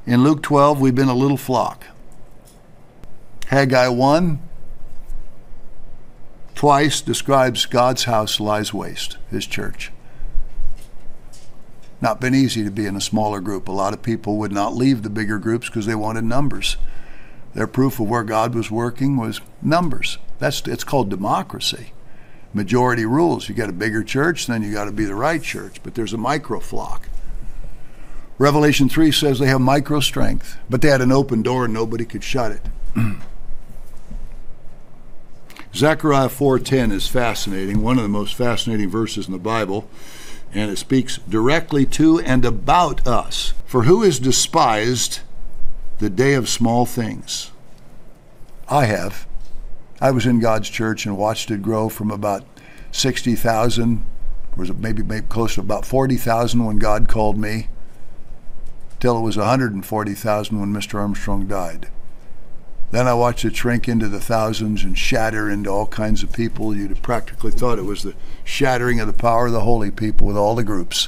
In Luke 12, we've been a little flock. Haggai 1 twice describes God's house lies waste, his church. Not been easy to be in a smaller group. A lot of people would not leave the bigger groups because they wanted numbers. Their proof of where God was working was numbers. It's called democracy. Majority rules. You got a bigger church, then you got to be the right church. But there's a micro flock. Revelation 3 says they have micro strength, but they had an open door and nobody could shut it. Zechariah 4:10 is fascinating, one of the most fascinating verses in the Bible, and it speaks directly to and about us. For who has despised the day of small things? I have. I was in God's church and watched it grow from about 60,000, was maybe close to about 40,000 when God called me, till it was 140,000 when Mr. Armstrong died. Then I watched it shrink into the thousands and shatter into all kinds of people. You'd have practically thought it was the shattering of the power of the holy people with all the groups.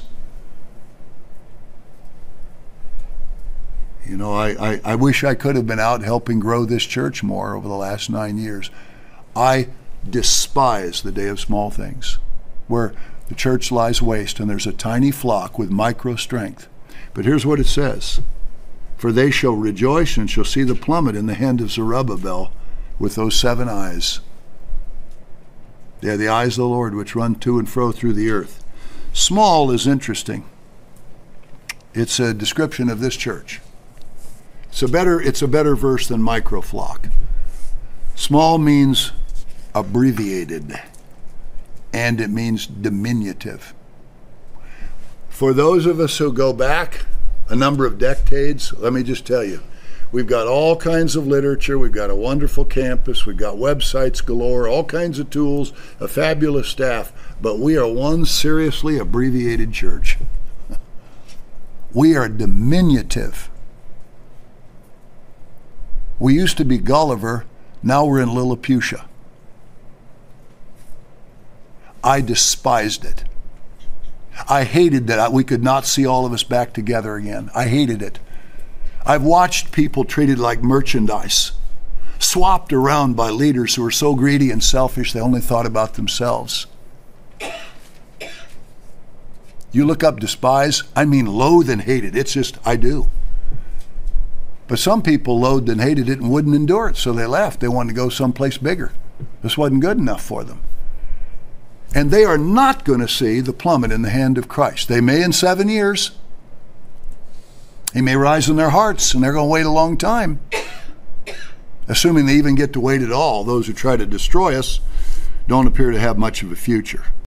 You know, I wish I could have been out helping grow this church more over the last 9 years. I despise the day of small things, where the church lies waste and there's a tiny flock with micro strength. But here's what it says. For they shall rejoice and shall see the plummet in the hand of Zerubbabel with those 7 eyes. They are the eyes of the Lord which run to and fro through the earth. Small is interesting. It's a description of this church. It's a better verse than micro flock. Small means abbreviated, and it means diminutive. For those of us who go back a number of decades, let me just tell you, we've got all kinds of literature, we've got a wonderful campus, we've got websites galore, all kinds of tools, a fabulous staff, but we are one seriously abbreviated church. We are diminutive. We used to be Gulliver, now we're in Lilliputian. I despised it. I hated that we could not see all of us back together again. I hated it. I've watched people treated like merchandise, swapped around by leaders who were so greedy and selfish they only thought about themselves. You look up despise, I mean loathe and hate it. It's just, I do. But some people loathed and hated it and wouldn't endure it, so they left. They wanted to go someplace bigger. This wasn't good enough for them. And they are not going to see the plummet in the hand of Christ. They may in 7 years. He may rise in their hearts, and they're going to wait a long time. Assuming they even get to wait at all, those who try to destroy us don't appear to have much of a future.